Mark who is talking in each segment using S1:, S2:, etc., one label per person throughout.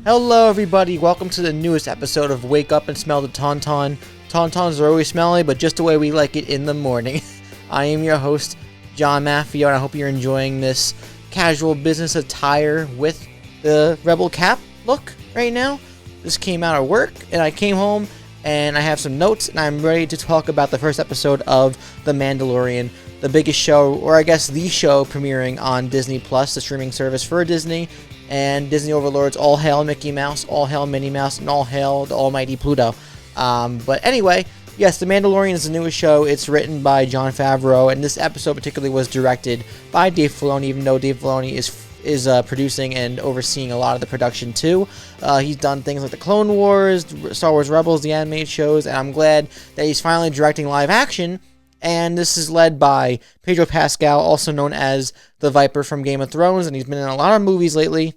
S1: Hello everybody, welcome to the newest episode of Wake Up and Smell the Tauntaun. Tauntauns are always smelly, but just the way we like it in the morning. I am your host, John Maffio, and I hope you're enjoying this casual business attire with the Rebel cap look right now. This came out of work, and I came home, and I have some notes, and I'm ready to talk about the first episode of The Mandalorian, the biggest show, or I guess the show premiering on Disney+, the streaming service for Disney, and Disney overlords. All hail Mickey Mouse, all hail Minnie Mouse, and all hail the almighty Pluto. But anyway, yes, The Mandalorian is the newest show. It's written by Jon Favreau, and this episode particularly was directed by Dave Filoni, even though Dave Filoni is producing and overseeing a lot of the production too. He's done things like the Clone Wars, Star Wars Rebels, the animated shows, and I'm glad that he's finally directing live action. And this is led by Pedro Pascal, also known as the Viper from Game of Thrones, and he's been in a lot of movies lately.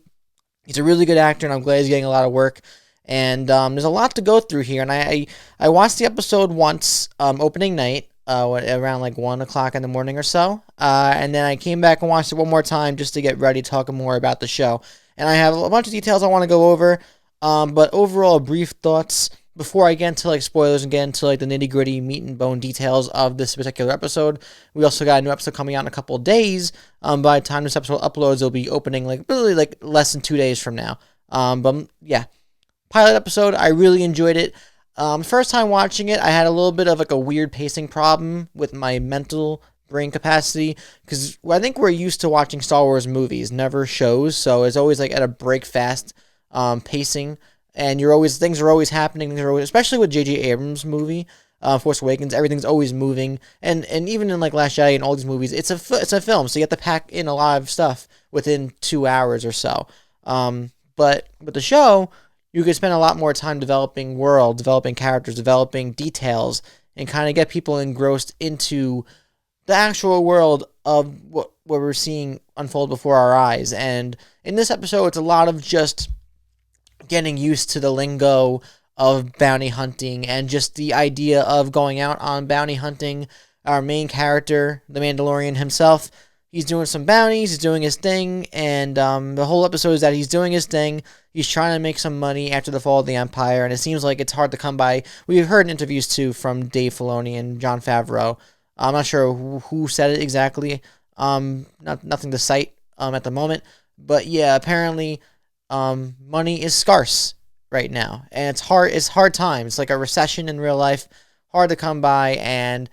S1: He's a really good actor, and I'm glad he's getting a lot of work. And there's a lot to go through here, and I watched the episode once, opening night, around like 1 o'clock in the morning or so, and then I came back and watched it one more time just to get ready to talk more about the show. And I have a bunch of details I want to go over, but overall, brief thoughts before I get into like spoilers and get into like the nitty-gritty meat and bone details of this particular episode. We also got a new episode coming out in a couple of days. By the time this episode uploads, it'll be opening like really like less than 2 days from now. But yeah, pilot episode, I really enjoyed it. First time watching it, I had a little bit of like a weird pacing problem with my mental brain capacity, because I think we're used to watching Star Wars movies, never shows, so it's always like at a break fast pacing. And things are always happening, especially with J.J. Abrams' movie, Force Awakens, everything's always moving, and even in like Last Jedi and all these movies, it's a film, so you have to pack in a lot of stuff within 2 hours or so. But with the show, you could spend a lot more time developing world, developing characters, developing details, and kind of get people engrossed into the actual world of what we're seeing unfold before our eyes. And in this episode, it's a lot of just getting used to the lingo of bounty hunting and just the idea of going out on bounty hunting. Our main character, the Mandalorian himself, he's doing some bounties, he's doing his thing, and the whole episode is that he's doing his thing. He's trying to make some money after the fall of the Empire, and it seems like it's hard to come by. We've heard in interviews too from Dave Filoni and Jon Favreau. I'm not sure who said it exactly. Nothing to cite at the moment, but yeah, apparently money is scarce right now, and it's hard times. It's like a recession in real life, hard to come by, and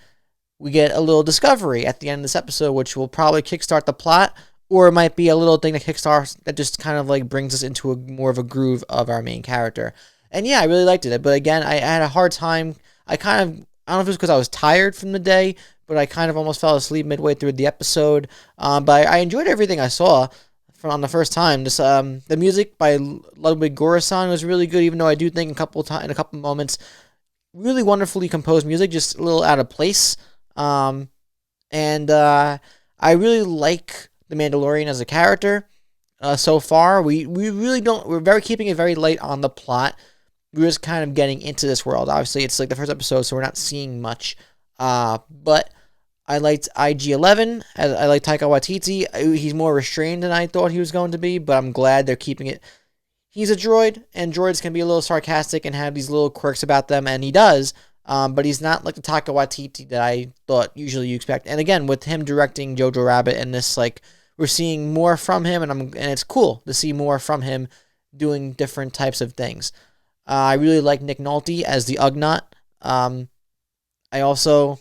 S1: we get a little discovery at the end of this episode, which will probably kickstart the plot, or it might be a little thing that just kind of like brings us into more of a groove of our main character. And yeah, I really liked it, but again, I had a hard time. I don't know if it was because I was tired from the day, but I kind of almost fell asleep midway through the episode, but I enjoyed everything I saw on the first time. This the music by Ludwig Göransson was really good, even though I do think in a couple moments, really wonderfully composed music, just a little out of place. And I really like the Mandalorian as a character. So far, we really don't. We're keeping it very light on the plot. We're just kind of getting into this world. Obviously, it's like the first episode, so we're not seeing much. But I liked IG-11. I like Taika Waititi. He's more restrained than I thought he was going to be, but I'm glad they're keeping it. He's a droid, and droids can be a little sarcastic and have these little quirks about them, and he does, but he's not like the Taika Waititi that I thought usually you expect. And again, with him directing Jojo Rabbit and this, like, we're seeing more from him, and it's cool to see more from him doing different types of things. I really like Nick Nolte as the Ugnaught. I also...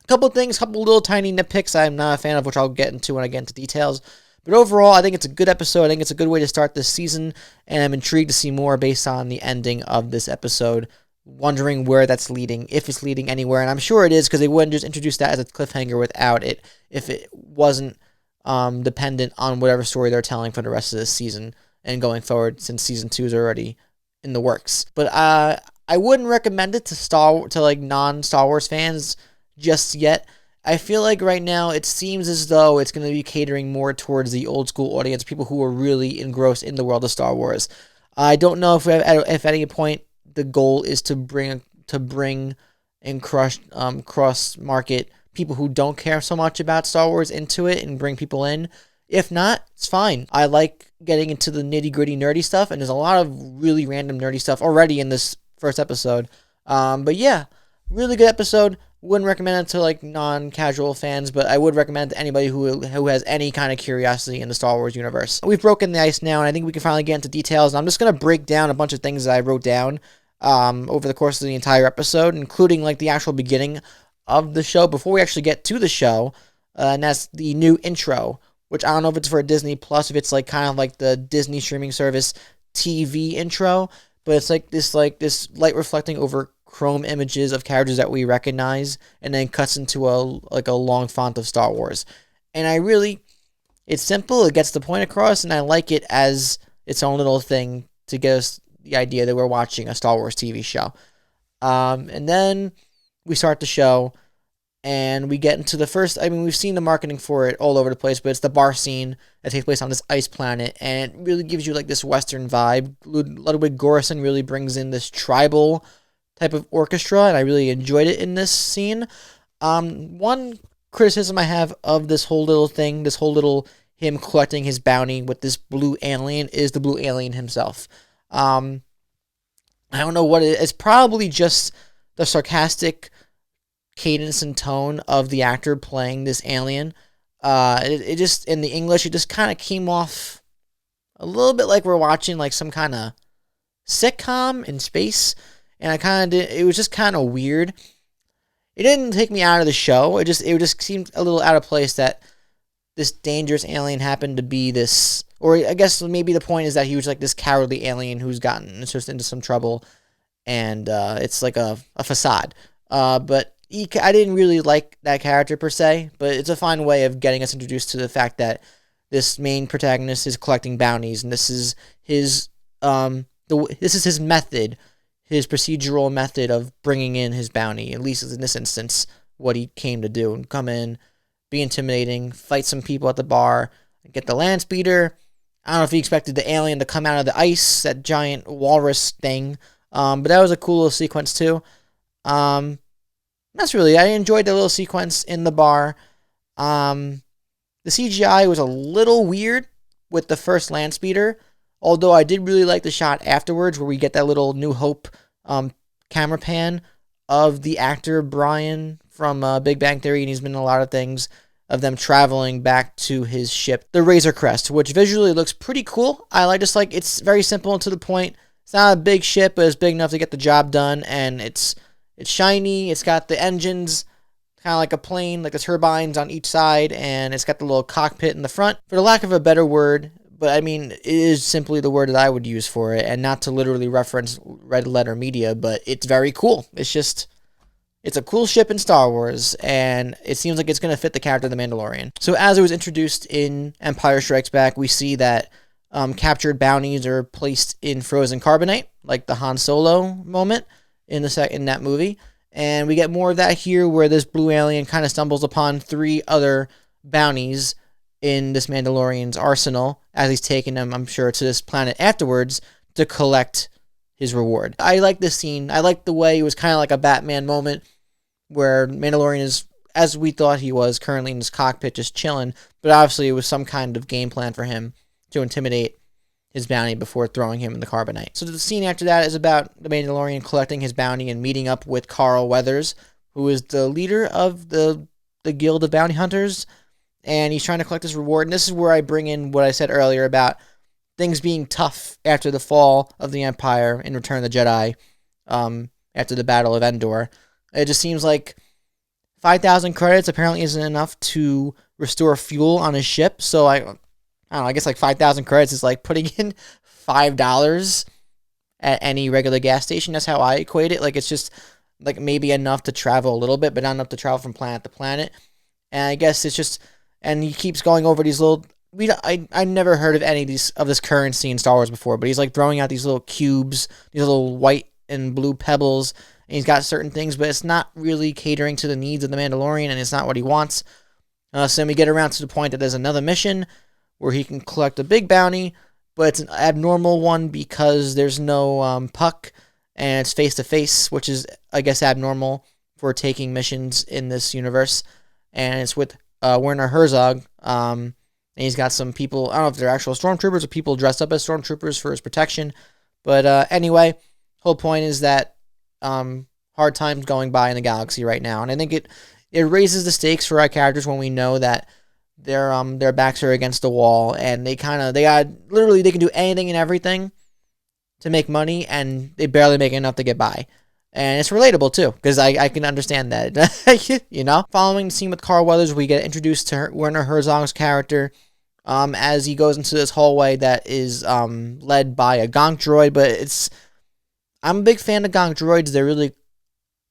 S1: couple little tiny nitpicks I'm not a fan of, which I'll get into when I get into details. But overall, I think it's a good episode. I think it's a good way to start this season, and I'm intrigued to see more based on the ending of this episode, wondering where that's leading, if it's leading anywhere. And I'm sure it is, because they wouldn't just introduce that as a cliffhanger without it, if it wasn't dependent on whatever story they're telling for the rest of this season and going forward, since season 2 is already in the works. But I wouldn't recommend it to like non-Star Wars fans just yet. I feel like right now it seems as though it's going to be catering more towards the old school audience, people who are really engrossed in the world of Star Wars. I don't know if at any point the goal is to bring and cross market people who don't care so much about Star Wars into it and bring people in. If not, it's fine. I like getting into the nitty-gritty nerdy stuff, and there's a lot of really random nerdy stuff already in this first episode. But yeah, really good episode. Wouldn't recommend it to like non-casual fans, but I would recommend it to anybody who has any kind of curiosity in the Star Wars universe. We've broken the ice now, and I think we can finally get into details. I'm just gonna break down a bunch of things that I wrote down over the course of the entire episode, including like the actual beginning of the show before we actually get to the show, and that's the new intro, which I don't know if it's for Disney Plus, if it's like kind of like the Disney streaming service TV intro, but it's like this light reflecting over chrome images of characters that we recognize, and then cuts into a long font of Star Wars. And it's simple, it gets the point across, and I like it as its own little thing to get us the idea that we're watching a Star Wars TV show. And then we start the show, and we get into the first, we've seen the marketing for it all over the place, but it's the bar scene that takes place on this ice planet, and it really gives you like this Western vibe. Ludwig Göransson really brings in this tribal type of orchestra, and I really enjoyed it in this scene. One criticism I have of this whole little him collecting his bounty with this blue alien, is the blue alien himself. I don't know what it is. It's probably just the sarcastic cadence and tone of the actor playing this alien. It just, in the English, it just kind of came off a little bit like we're watching like some kind of sitcom in space, and it was just kind of weird. It didn't take me out of the show. It just seemed a little out of place that this dangerous alien happened to be this, or I guess maybe the point is that he was like this cowardly alien who's gotten just into some trouble, and it's like a facade. But I didn't really like that character per se, but it's a fine way of getting us introduced to the fact that this main protagonist is collecting bounties, and this is his method, his procedural method of bringing in his bounty, at least in this instance, what he came to do, and come in, be intimidating, fight some people at the bar, get the land speeder. I don't know if he expected the alien to come out of the ice, that giant walrus thing, but that was a cool little sequence too. That's really, I enjoyed the little sequence in the bar. The CGI was a little weird with the first land speeder, although I did really like the shot afterwards where we get that little New Hope camera pan of the actor Brian from Big Bang Theory, and he's been in a lot of things, of them traveling back to his ship, the Razor Crest, which visually looks pretty cool. It's very simple and to the point. It's not a big ship, but it's big enough to get the job done, and it's shiny. It's got the engines, kind of like a plane, like the turbines on each side, and it's got the little cockpit in the front. For the lack of a better word, but it is simply the word that I would use for it, and not to literally reference Red Letter Media, but it's very cool. It's a cool ship in Star Wars, and it seems like it's going to fit the character of the Mandalorian. So as it was introduced in Empire Strikes Back, we see that captured bounties are placed in frozen carbonite, like the Han Solo moment in that movie. And we get more of that here, where this blue alien kind of stumbles upon 3 other bounties in this Mandalorian's arsenal, as he's taking them, I'm sure, to this planet afterwards to collect his reward. I like this scene. I like the way it was kind of like a Batman moment, where Mandalorian is, as we thought he was, currently in his cockpit just chilling, but obviously it was some kind of game plan for him to intimidate his bounty before throwing him in the carbonite. So the scene after that is about the Mandalorian collecting his bounty and meeting up with Carl Weathers, who is the leader of the Guild of Bounty Hunters, and he's trying to collect his reward. And this is where I bring in what I said earlier about things being tough after the fall of the Empire in Return of the Jedi, after the Battle of Endor. It just seems like 5,000 credits apparently isn't enough to restore fuel on his ship, so I don't know, I guess like 5,000 credits is like putting in $5 at any regular gas station. That's how I equate it. Like, it's just like maybe enough to travel a little bit, but not enough to travel from planet to planet. And I guess it's just, and he keeps going over these little, I never heard of any of this currency in Star Wars before, but he's like throwing out these little cubes, these little white and blue pebbles, and he's got certain things, but it's not really catering to the needs of the Mandalorian, and it's not what he wants. So then we get around to the point that there's another mission where he can collect a big bounty, but it's an abnormal one because there's no puck, and it's face-to-face, which is, I guess, abnormal for taking missions in this universe. And it's with Werner Herzog, and And he's got some people, I don't know if they're actual stormtroopers or people dressed up as stormtroopers for his protection. But anyway, whole point is that hard times going by in the galaxy right now. And I think it raises the stakes for our characters when we know that their backs are against the wall, and they can do anything and everything to make money, and they barely make enough to get by. And it's relatable too, because I can understand that. You know? Following the scene with Carl Weathers, we get introduced to Werner Herzog's character as he goes into this hallway that is led by a gonk droid. But I'm a big fan of gonk droids. They're really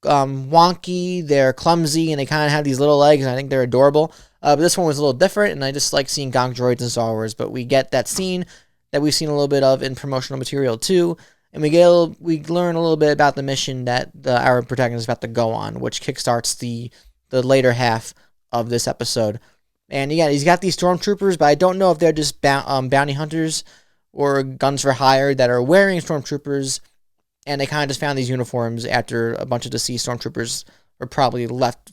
S1: wonky, they're clumsy, and they kind of have these little legs, and I think they're adorable. But this one was a little different, and I just like seeing gonk droids in Star Wars. But we get that scene that we've seen a little bit of in promotional material too, and we learn a little bit about the mission that our protagonist is about to go on, which kickstarts the later half of this episode. And yeah, he's got these stormtroopers, but I don't know if they're just bounty hunters or guns for hire that are wearing stormtroopers, and they kind of just found these uniforms after a bunch of deceased stormtroopers were probably left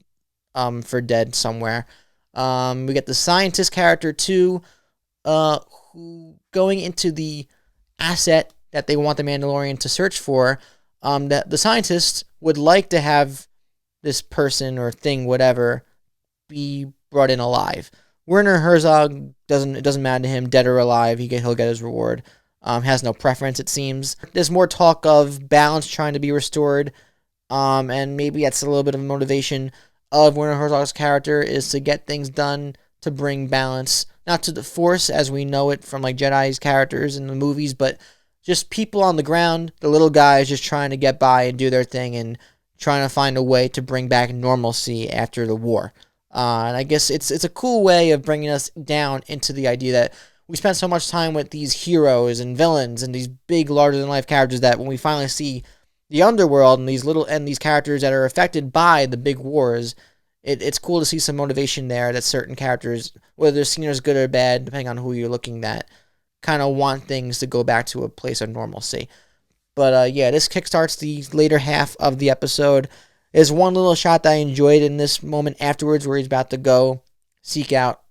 S1: for dead somewhere. We get the scientist character too, who going into the asset that they want the Mandalorian to search for. That the scientist would like to have this person or thing, whatever, be brought in alive. Werner Herzog it doesn't matter to him, dead or alive. He'll get his reward. Has no preference, it seems. There's more talk of balance trying to be restored, and maybe that's a little bit of a motivation of Werner Herzog's character, is to get things done to bring balance, not to the Force as we know it from like Jedi's characters in the movies, but just people on the ground, the little guys just trying to get by and do their thing and trying to find a way to bring back normalcy after the war. And I guess it's a cool way of bringing us down into the idea that we spent so much time with these heroes and villains and these big, larger-than-life characters that when we finally see the underworld and these characters that are affected by the big wars, it's cool to see some motivation there that certain characters, whether they're seen as good or bad, depending on who you're looking at, kind of want things to go back to a place of normalcy. But yeah, this kickstarts the later half of the episode. There's one little shot that I enjoyed in this moment afterwards where he's about to go seek out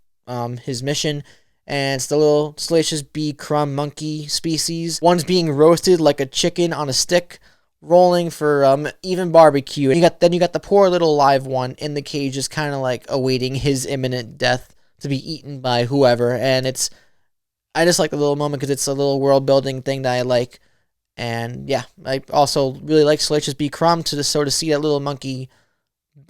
S1: his mission. And it's the little salacious bee crumb monkey species. One's being roasted like a chicken on a stick, rolling for even barbecue. And you got the poor little live one in the cage, just kind of like awaiting his imminent death to be eaten by whoever. And I just like the little moment because it's a little world building thing that I like. And yeah, I also really like Salacious B. Crumb to see that little monkey,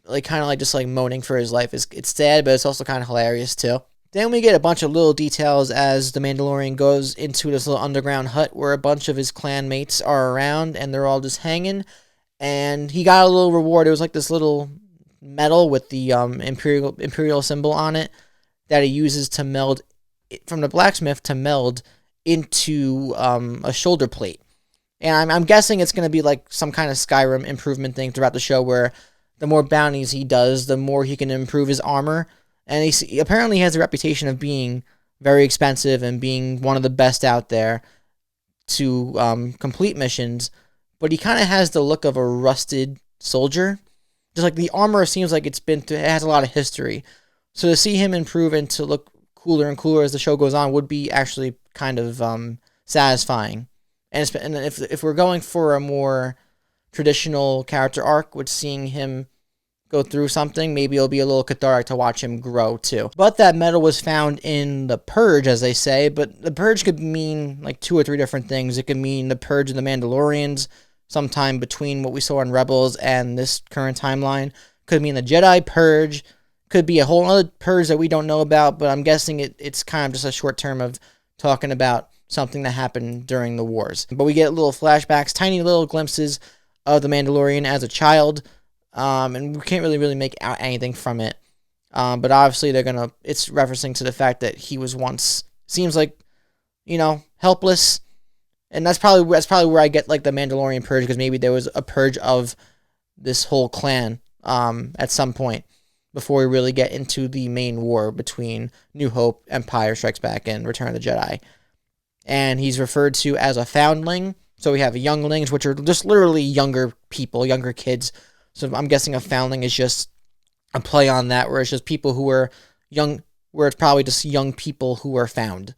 S1: like kind of like just like moaning for his life. It's sad, but it's also kind of hilarious too. Then we get a bunch of little details as the Mandalorian goes into this little underground hut where a bunch of his clan mates are around and they're all just hanging. And he got a little reward. It was like this little medal with the imperial symbol on it that he uses to meld from the blacksmith to meld into a shoulder plate. And I'm guessing it's going to be like some kind of Skyrim improvement thing throughout the show where the more bounties he does, the more he can improve his armor. And he apparently has a reputation of being very expensive and being one of the best out there to complete missions. But he kind of has the look of a rusted soldier. Just like the armor seems like it has a lot of history. So to see him improve and to look cooler and cooler as the show goes on would be actually kind of satisfying. And if we're going for a more traditional character arc, with seeing him go through something, maybe it'll be a little cathartic to watch him grow too. But that medal was found in the Purge, as they say, but the Purge could mean like 2 or 3 different things. It could mean the Purge of the Mandalorians, sometime between what we saw in Rebels and this current timeline. Could mean the Jedi Purge, could be a whole other Purge that we don't know about, but I'm guessing it's kind of just a short term of talking about something that happened during the wars. But we get little flashbacks, tiny little glimpses of the Mandalorian as a child, and we can't really make out anything from it. But obviously it's referencing to the fact that he was once, seems like, helpless. And that's probably where I get like the Mandalorian purge, because maybe there was a purge of this whole clan at some point before we really get into the main war between New Hope, Empire Strikes Back, and Return of the Jedi. And he's referred to as a foundling. So we have younglings, which are just literally younger people, younger kids. So I'm guessing a foundling is just a play on that, where it's just people who are young where it's probably just young people who are found,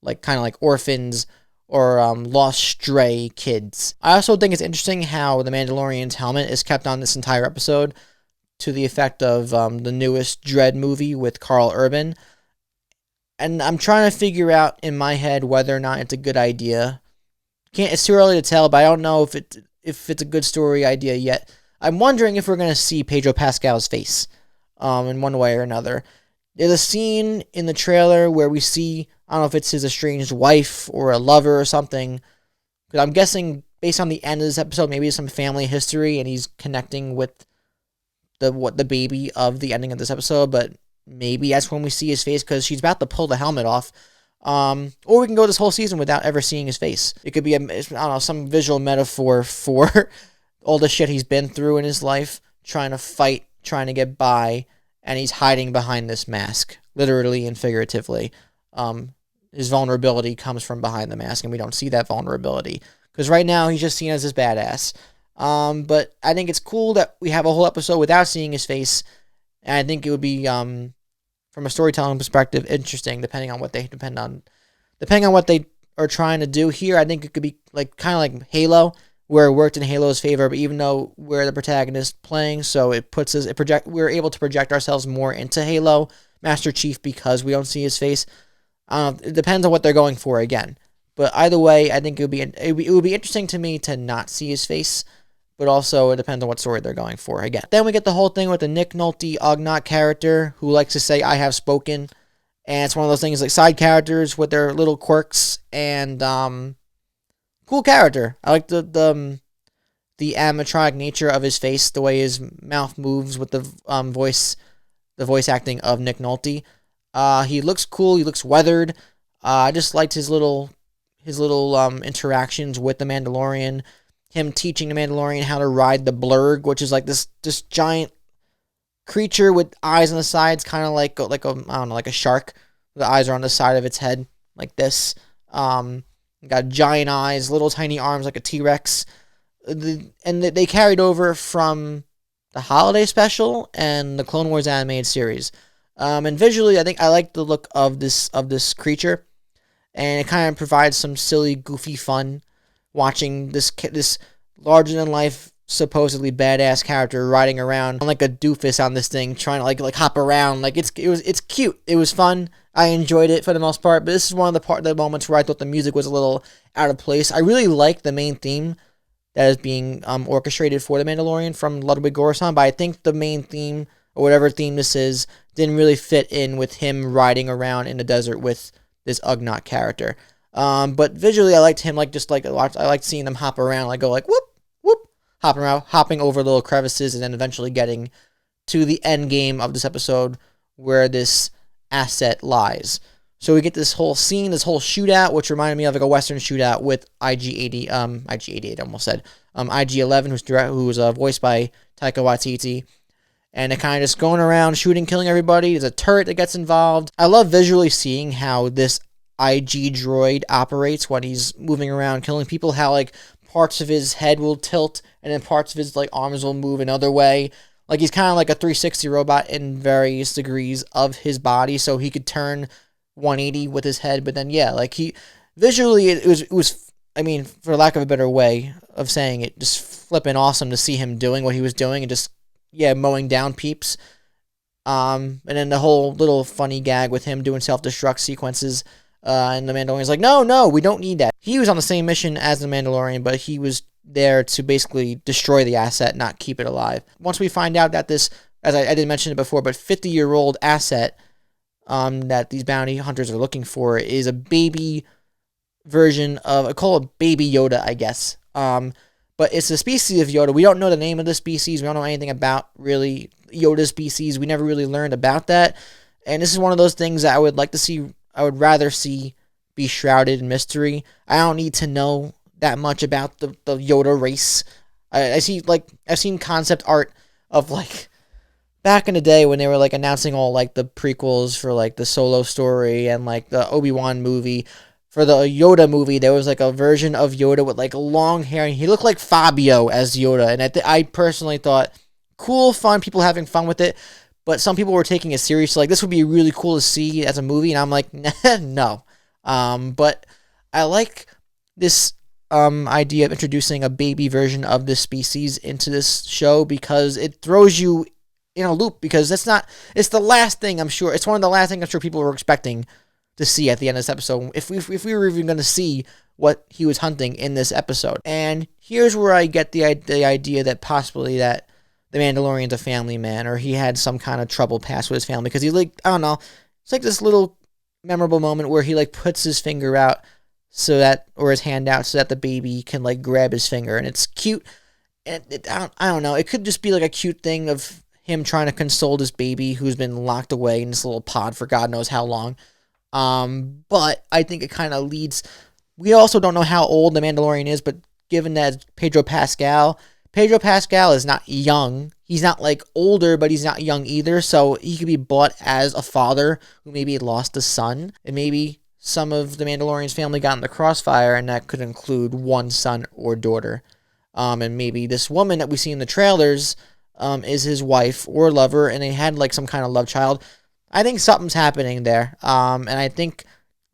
S1: like kind of like orphans or lost stray kids. I also think it's interesting how the Mandalorian's helmet is kept on this entire episode, to the effect of the newest Dredd movie with Carl Urban. And I'm trying to figure out in my head whether or not it's a good idea. It's too early to tell, but I don't know if it's a good story idea yet. I'm wondering if we're going to see Pedro Pascal's face in one way or another. There's a scene in the trailer where we see, I don't know if it's his estranged wife or a lover or something, because I'm guessing based on the end of this episode, maybe it's some family history and he's connecting with the baby of the ending of this episode, but maybe that's when we see his face, because she's about to pull the helmet off. Or we can go this whole season without ever seeing his face. It could be, I don't know, some visual metaphor for all the shit he's been through in his life, trying to fight, trying to get by, and he's hiding behind this mask, literally and figuratively. His vulnerability comes from behind the mask, and we don't see that vulnerability, because right now he's just seen as this badass. But I think it's cool that we have a whole episode without seeing his face, and I think it would be, from a storytelling perspective, interesting, depending on what they are trying to do here. I think it could be like kind of like Halo, where it worked in Halo's favor, but even though we're the protagonist playing, so we're able to project ourselves more into Halo Master Chief because we don't see his face. It depends on what they're going for again. But either way, I think it would be interesting to me to not see his face, but also it depends on what story they're going for again. Then we get the whole thing with the Nick Nolte Ugnaught character, who likes to say, "I have spoken," and it's one of those things like side characters with their little quirks, and cool character. I like the animatronic nature of his face, the way his mouth moves with the voice acting of Nick Nolte. He looks cool. He looks weathered. I just liked his little interactions with the Mandalorian. Him teaching the Mandalorian how to ride the blurg, which is like this giant creature with eyes on the sides, kind of like a shark. The eyes are on the side of its head, like this. Got giant eyes, little tiny arms like a T-Rex. And they carried over from the holiday special and the Clone Wars animated series. And visually, I think I like the look of this creature, and it kind of provides some silly, goofy fun watching this larger than life, supposedly badass character riding around like a doofus on this thing, trying to like hop around. Like it's cute. It was fun. I enjoyed it for the most part, but this is one of the moments where I thought the music was a little out of place. I really like the main theme that is being orchestrated for the Mandalorian from Ludwig Göransson, but I think the main theme, or whatever theme this is, didn't really fit in with him riding around in the desert with this Ugnaught character. But visually, I liked him, I liked seeing them hop around, go whoop, whoop, hopping over little crevices, and then eventually getting to the end game of this episode where this asset lies. So we get this whole scene, this whole shootout, which reminded me of like a Western shootout with IG-88, IG-88, I almost said, IG-11, who was voiced by Taika Waititi. And it kind of just going around shooting, killing everybody. There's a turret that gets involved. I love visually seeing how this IG droid operates when he's moving around killing people, how like parts of his head will tilt and then parts of his like arms will move another way. Like he's kind of like a 360 robot in various degrees of his body, so he could turn 180 with his head. But then visually it was I mean, for lack of a better way of saying it, just flipping awesome to see him doing what he was doing and just mowing down peeps. And then the whole little funny gag with him doing self-destruct sequences. And the Mandalorian's like, no, we don't need that. He was on the same mission as the Mandalorian, but he was there to basically destroy the asset, not keep it alive. Once we find out that this, as I didn't mention it before, but 50-year-old asset that these bounty hunters are looking for is a baby version of, I call it Baby Yoda, I guess. But it's a species of Yoda. We don't know the name of the species. We don't know anything about, really, Yoda species. We never really learned about that. And this is one of those things that I would like to see, I would rather see be shrouded in mystery. I don't need to know that much about the Yoda race. I've seen concept art of, back in the day when they were, announcing all, the prequels for, the Solo story and, the Obi-Wan movie. For the Yoda movie, there was, a version of Yoda with, long hair, and he looked like Fabio as Yoda, and I personally thought, cool, fun, people having fun with it, but some people were taking it seriously. Like, this would be really cool to see as a movie, and I'm like, no. But I like this idea of introducing a baby version of this species into this show, because it throws you in a loop, because it's the last thing, I'm sure. It's one of the last things I'm sure people were expecting to see at the end of this episode, if we were even going to see what he was hunting in this episode. And here's where I get the idea that possibly that the Mandalorian's a family man, or he had some kind of trouble past with his family, because he's like, I don't know, it's like this little memorable moment where he like puts his finger out so that, or his hand out so that the baby can like grab his finger, and it's cute. And I don't know, it could just be like a cute thing of him trying to console this baby who's been locked away in this little pod for God knows how long. But I think it kind of leads. We also don't know how old the Mandalorian is, but given that it's Pedro Pascal is not young. He's not like older, but he's not young either. So he could be bought as a father who maybe lost a son, and maybe some of the Mandalorian's family got in the crossfire, and that could include one son or daughter. And maybe this woman that we see in the trailers is his wife or lover, and they had like some kind of love child. I think something's happening there. And I think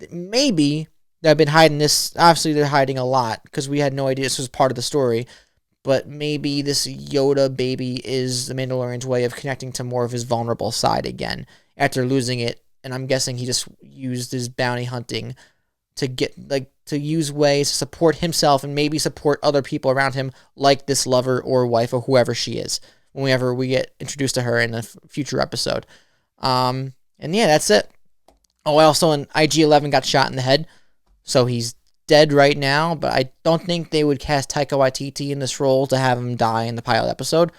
S1: that maybe they've been hiding this. Obviously, they're hiding a lot because we had no idea this was part of the story. But maybe this Yoda baby is the Mandalorian's way of connecting to more of his vulnerable side again after losing it. And I'm guessing he just used his bounty hunting to use ways to support himself and maybe support other people around him, like this lover or wife or whoever she is, whenever we get introduced to her in a future episode. And yeah, that's it. Oh, also, an IG-11 got shot in the head, so he's dead right now, but I don't think they would cast Taika Waititi in this role to have him die in the pilot episode.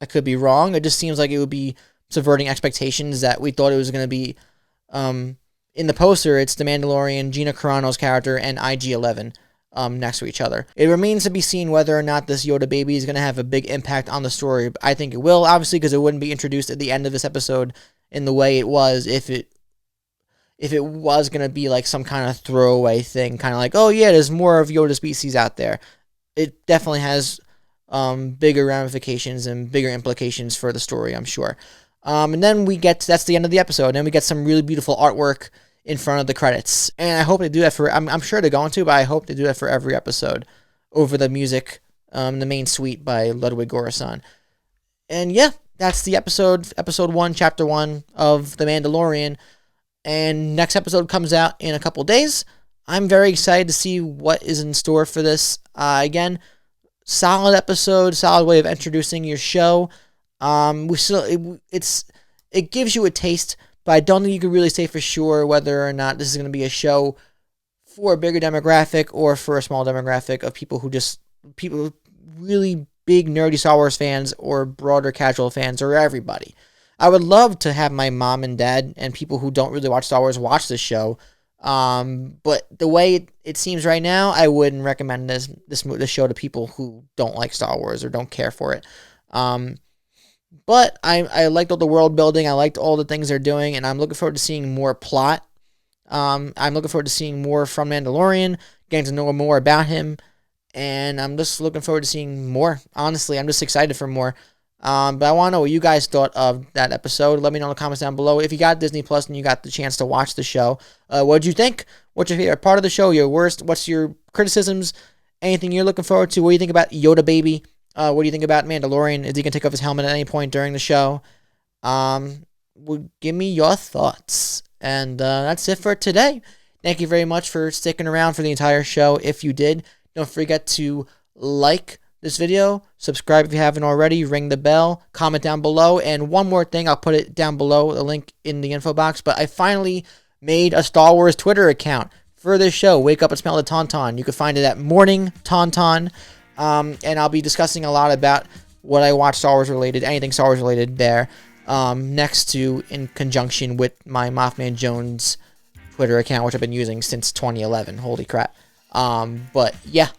S1: I could be wrong. It just seems like it would be subverting expectations that we thought it was going to be. In the poster, it's the Mandalorian, Gina Carano's character, and IG-11 next to each other. It remains to be seen whether or not this Yoda baby is going to have a big impact on the story. I think it will, obviously, because it wouldn't be introduced at the end of this episode in the way it was if it was going to be like some kind of throwaway thing, kind of like, oh yeah, there's more of Yoda species out there. It definitely has bigger ramifications and bigger implications for the story, I'm sure. And then that's the end of the episode. And then we get some really beautiful artwork in front of the credits. And I hope they do that I'm sure they're going to, but I hope they do that for every episode over the music, the main suite by Ludwig Göransson. And yeah, that's the episode 1, chapter 1 of The Mandalorian. And next episode comes out in a couple days. I'm very excited to see what is in store for this. Again, solid episode, solid way of introducing your show. It gives you a taste, but I don't think you can really say for sure whether or not this is going to be a show for a bigger demographic or for a small demographic of people really big nerdy Star Wars fans or broader casual fans or everybody. I would love to have my mom and dad and people who don't really watch Star Wars watch this show. But the way it seems right now, I wouldn't recommend this show to people who don't like Star Wars or don't care for it. But I liked all the world building. I liked all the things they're doing, and I'm looking forward to seeing more plot. I'm looking forward to seeing more from Mandalorian, getting to know more about him, and I'm just looking forward to seeing more. Honestly, I'm just excited for more. But I want to know what you guys thought of that episode. Let me know in the comments down below. If you got Disney Plus and you got the chance to watch the show, what did you think? What's your favorite part of the show? Your worst? What's your criticisms? Anything you're looking forward to? What do you think about Yoda Baby? What do you think about Mandalorian? Is he going to take off his helmet at any point during the show? Give me your thoughts. And that's it for today. Thank you very much for sticking around for the entire show. If you did, don't forget to like this video, subscribe if you haven't already, ring the bell, comment down below, and one more thing, I'll put it down below, the link in the info box, but I finally made a Star Wars Twitter account for this show, Wake Up and Smell the Tauntaun. You can find it at Morning Tauntaun, and I'll be discussing a lot about what I watch Star Wars related, anything Star Wars related there, next to, in conjunction with my MaffmanJones Twitter account, which I've been using since 2011, holy crap. But yeah,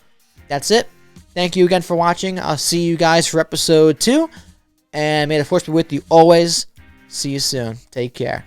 S1: that's it. Thank you again for watching. I'll see you guys for episode 2. And may the force be with you always. See you soon. Take care.